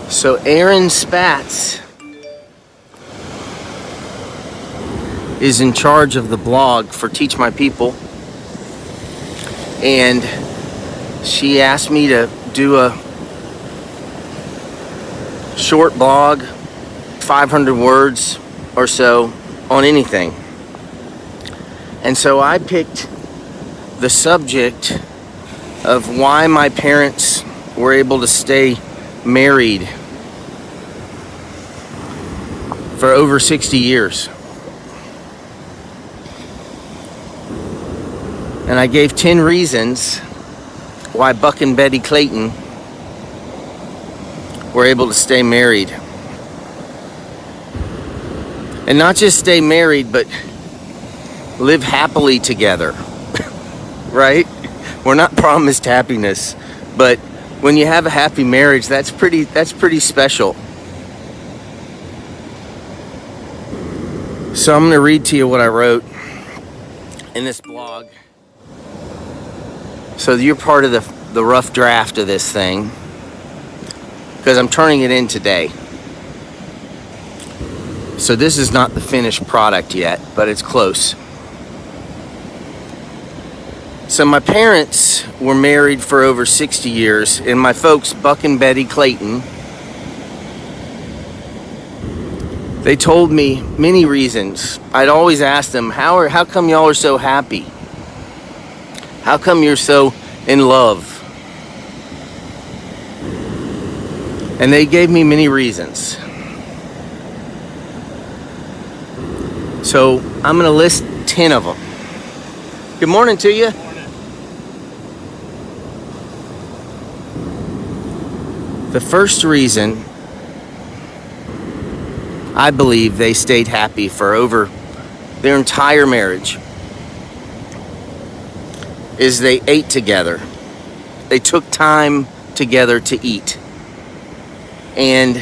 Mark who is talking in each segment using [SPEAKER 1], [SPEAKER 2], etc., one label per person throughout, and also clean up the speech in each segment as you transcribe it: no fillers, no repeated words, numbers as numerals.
[SPEAKER 1] So Aaron Spatz is in charge of the blog for Teach My People, and she asked me to do a short blog, 500 words or so, on anything. And so I picked the subject of why my parents were able to stay married for over 60 years. And I gave 10 reasons why Buck and Betty Clayton were able to stay married. And not just stay married, but live happily together. Right? We're not promised happiness, but when you have a happy marriage, that's pretty special. So I'm going to read to you what I wrote in this blog. So you're part of the rough draft of this thing, because I'm turning it in today. So this is not the finished product yet, but it's close. So my parents were married for over 60 years, and my folks, Buck and Betty Clayton, they told me many reasons. I'd always ask them, how come y'all are so happy? How come you're so in love? And they gave me many reasons. So I'm going to list 10 of them. Good morning to you. The first reason I believe they stayed happy for over their entire marriage is they ate together. They took time together to eat and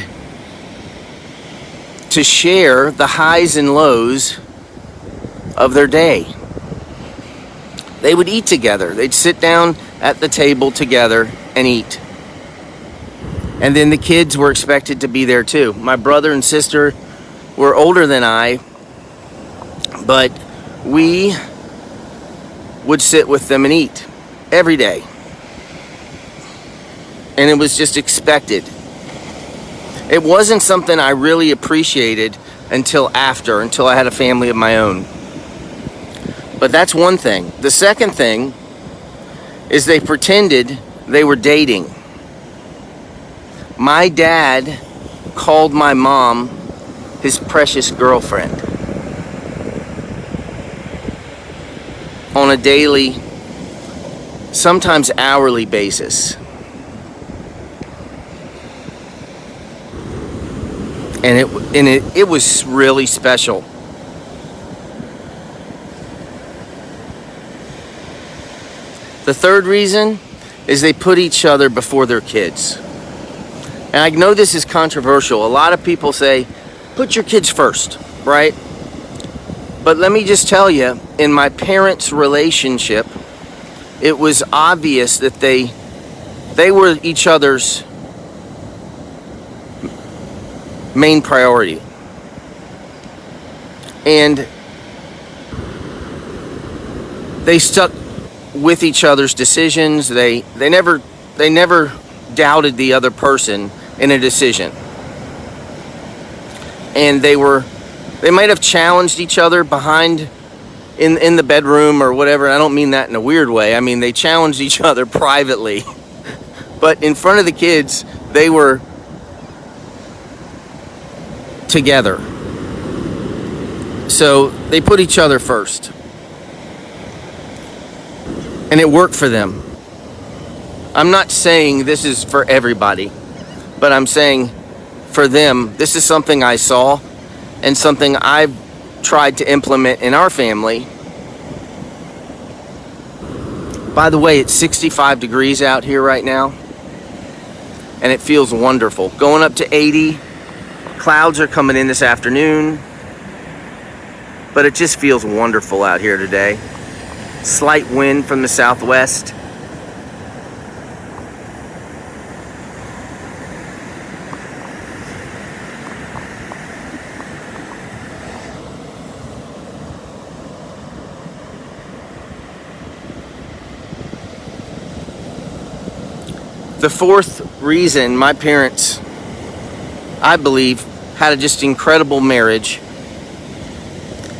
[SPEAKER 1] to share the highs and lows of their day. They would eat together. They'd sit down at the table together and eat. And then the kids were expected to be there too. My brother and sister were older than I, but we would sit with them and eat every day. And it was just expected. It wasn't something I really appreciated until I had a family of my own. But that's one thing. The second thing is they pretended they were dating. My dad called my mom his precious girlfriend on a daily, sometimes hourly basis. And it was really special. The third reason is they put each other before their kids. And I know this is controversial. A lot of people say, put your kids first, right? But let me just tell you, in my parents' relationship, it was obvious that they were each other's main priority. And they stuck with each other's decisions. They never doubted the other person in a decision. And they might have challenged each other behind in the bedroom or whatever. I don't mean that in a weird way. I mean, they challenged each other privately. But in front of the kids, they were together. So they put each other first. And it worked for them. I'm not saying this is for everybody, but I'm saying for them, this is something I saw and something I've tried to implement in our family. By the way, it's 65 degrees out here right now, and it feels wonderful. Going up to 80, clouds are coming in this afternoon, but it just feels wonderful out here today. Slight wind from the southwest. The fourth reason my parents, I believe, had a just incredible marriage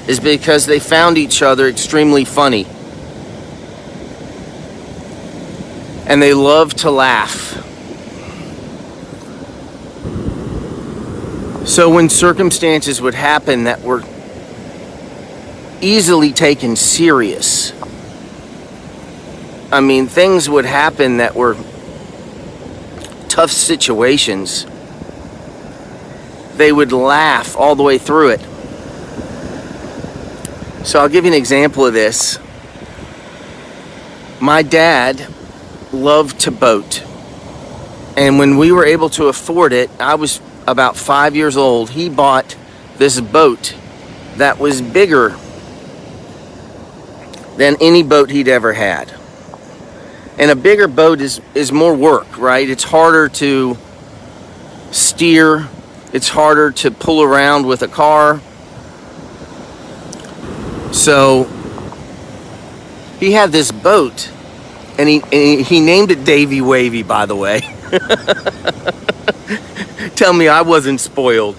[SPEAKER 1] is because they found each other extremely funny. And they loved to laugh. So when circumstances would happen that were easily taken serious, I mean, things would happen that were tough situations, they would laugh all the way through it. So I'll give you an example of this. My dad loved to boat. And when we were able to afford it, I was about 5 years old, he bought this boat that was bigger than any boat he'd ever had. And a bigger boat is more work, right? It's harder to steer. It's harder to pull around with a car. So he had this boat, and he named it Davy Wavy, by the way. Tell me I wasn't spoiled.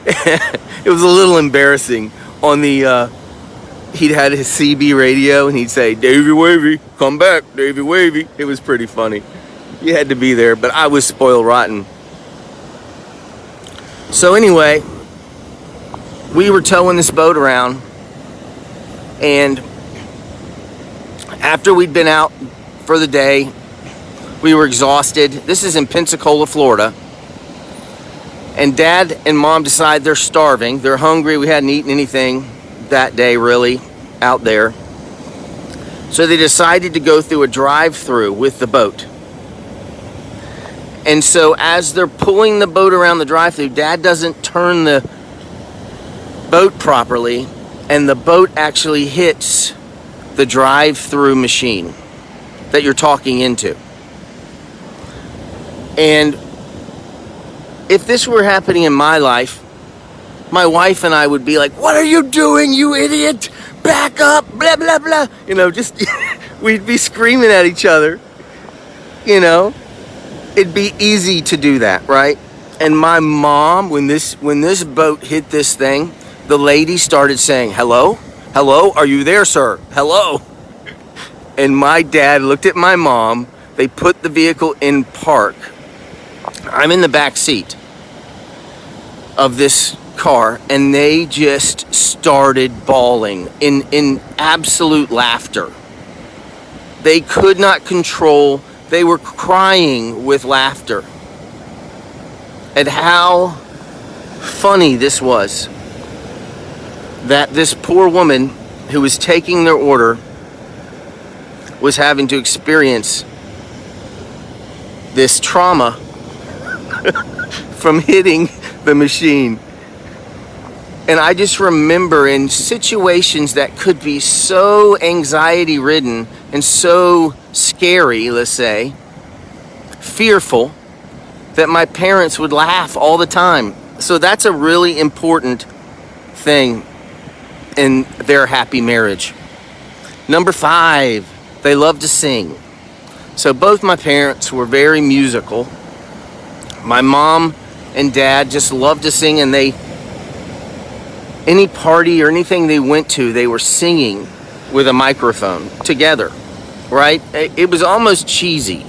[SPEAKER 1] It was a little embarrassing. On the he'd had his CB radio, and he'd say, "Davy Wavy, come back, Davy Wavy." It was pretty funny. You had to be there, but I was spoiled rotten. So anyway, we were towing this boat around, and after we'd been out for the day, we were exhausted. This is in Pensacola, Florida. And Dad and Mom decide they're starving. They're hungry. We hadn't eaten anything that day, really, out there. So they decided to go through a drive-through with the boat. And so as they're pulling the boat around the drive-through, Dad doesn't turn the boat properly, and the boat actually hits the drive-through machine that you're talking into. And if this were happening in my life, my wife and I would be like, "What are you doing, you idiot? Back up, blah, blah, blah." You know, just, we'd be screaming at each other. You know, it'd be easy to do that, right? And my mom, when this boat hit this thing, the lady started saying, "Hello? Hello? Are you there, sir? Hello?" And my dad looked at my mom. They put the vehicle in park. I'm in the back seat of this car, and they just started bawling in absolute laughter. They could not control. They were crying with laughter at how funny this was, that this poor woman who was taking their order was having to experience this trauma from hitting the machine. And I just remember in situations that could be so anxiety ridden and so scary, let's say, fearful, that my parents would laugh all the time. So that's a really important thing in their happy marriage. Number 5, they love to sing. So both my parents were very musical. My mom and dad just loved to sing, and any party or anything they went to, they were singing with a microphone together, right? It was almost cheesy.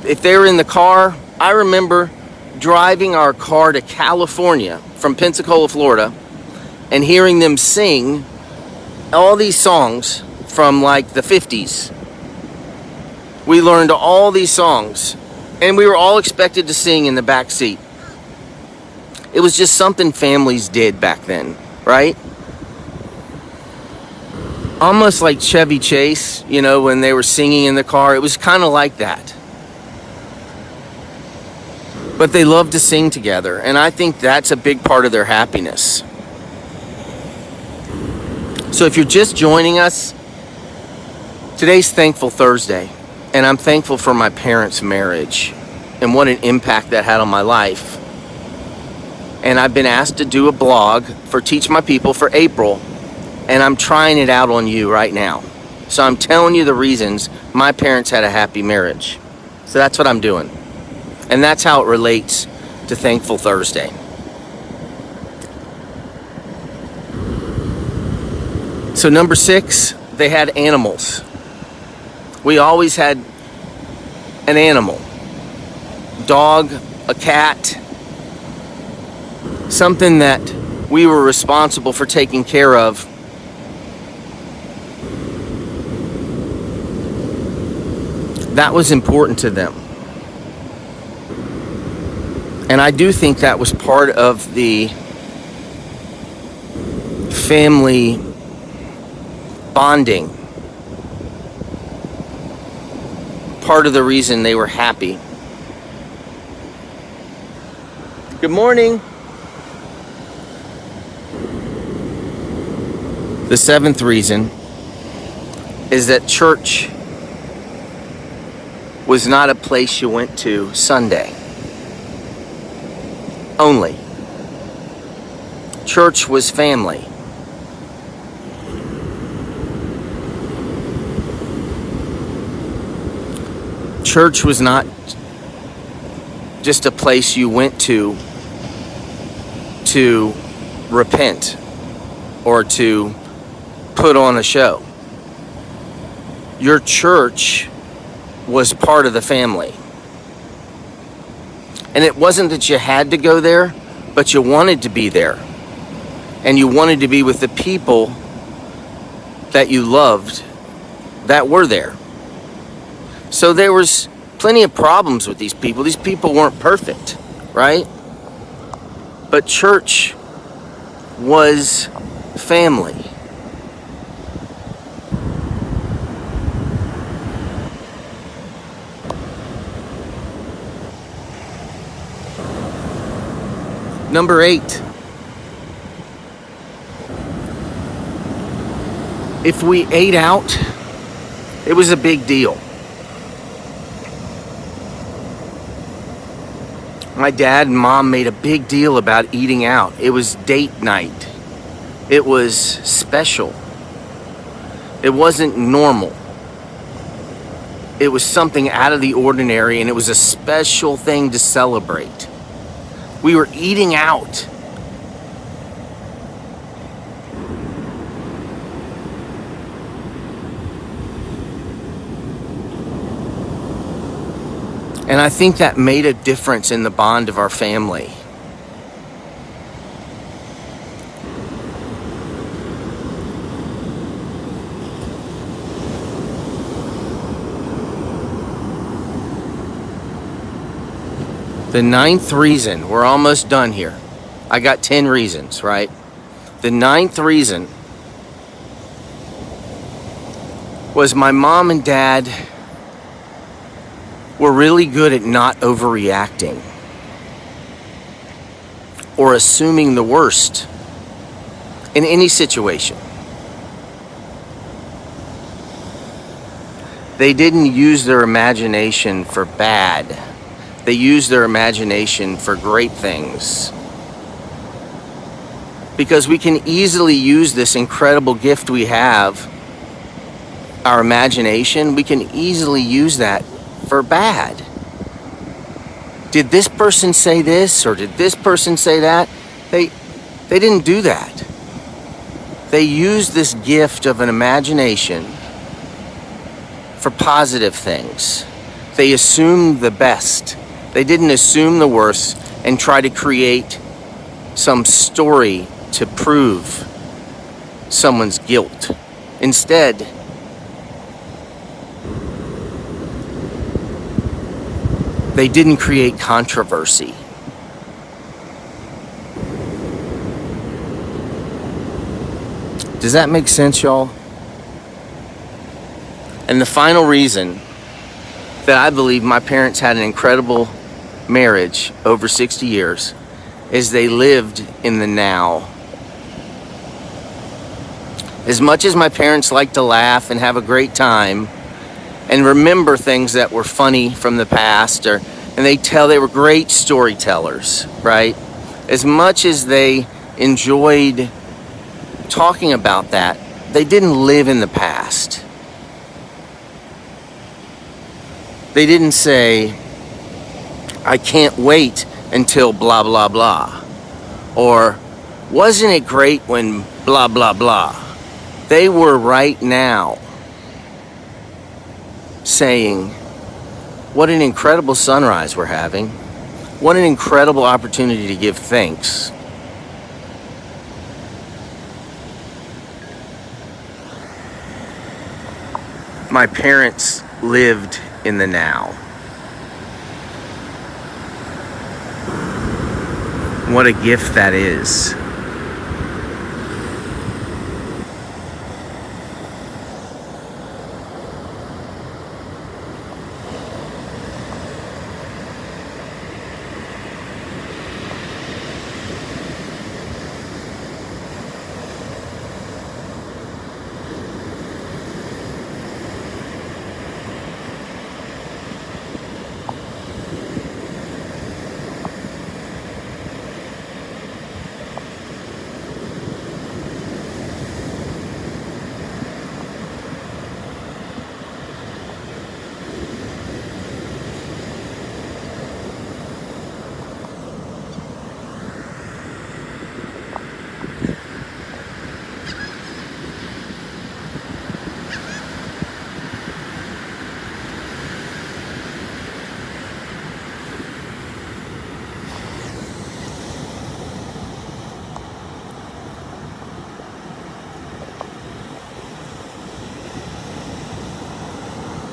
[SPEAKER 1] If they were in the car, I remember driving our car to California from Pensacola, Florida, and hearing them sing all these songs from like the 50s. We learned all these songs, and we were all expected to sing in the back seat. It was just something families did back then, right? Almost like Chevy Chase, you know, when they were singing in the car. It was kind of like that. But they loved to sing together, and I think that's a big part of their happiness. So if you're just joining us, today's Thankful Thursday, and I'm thankful for my parents' marriage and what an impact that had on my life. And I've been asked to do a blog for Teach My People for April, and I'm trying it out on you right now. So I'm telling you the reasons my parents had a happy marriage. So that's what I'm doing. And that's how it relates to Thankful Thursday. So number 6, they had animals. We always had an animal. Dog, a cat, something that we were responsible for taking care of. That was important to them. And I do think that was part of the family bonding. Part of the reason they were happy. Good morning. The 7th reason is that church was not a place you went to Sunday only. Church was family. Church was not just a place you went to repent or to put on a show. Your church was part of the family. And it wasn't that you had to go there, but you wanted to be there. And you wanted to be with the people that you loved that were there. So there was plenty of problems with these people. These people weren't perfect, right? But church was family. Number 8. If we ate out, it was a big deal. My dad and mom made a big deal about eating out. It was date night. It was special. It wasn't normal. It was something out of the ordinary, and it was a special thing to celebrate. We were eating out. And I think that made a difference in the bond of our family. The 9th reason, we're almost done here. I got 10 reasons, right? The 9th reason was my mom and dad were really good at not overreacting or assuming the worst in any situation. They didn't use their imagination for bad. They used their imagination for great things. Because we can easily use this incredible gift we have, our imagination, we can easily use that for bad. Did this person say this or did this person say that? They didn't do that. They used this gift of an imagination for positive things. They assumed the best. They didn't assume the worst and try to create some story to prove someone's guilt. Instead, they didn't create controversy. Does that make sense, y'all? And the final reason that I believe my parents had an incredible marriage over 60 years is they lived in the now. As much as my parents like to laugh and have a great time and remember things that were funny from the past, and they were great storytellers, right? As much as they enjoyed talking about that, they didn't live in the past. They didn't say, I can't wait until blah, blah, blah. Or, wasn't it great when blah, blah, blah. They were right now saying, what an incredible sunrise we're having. What an incredible opportunity to give thanks. My parents lived in the now. What a gift that is.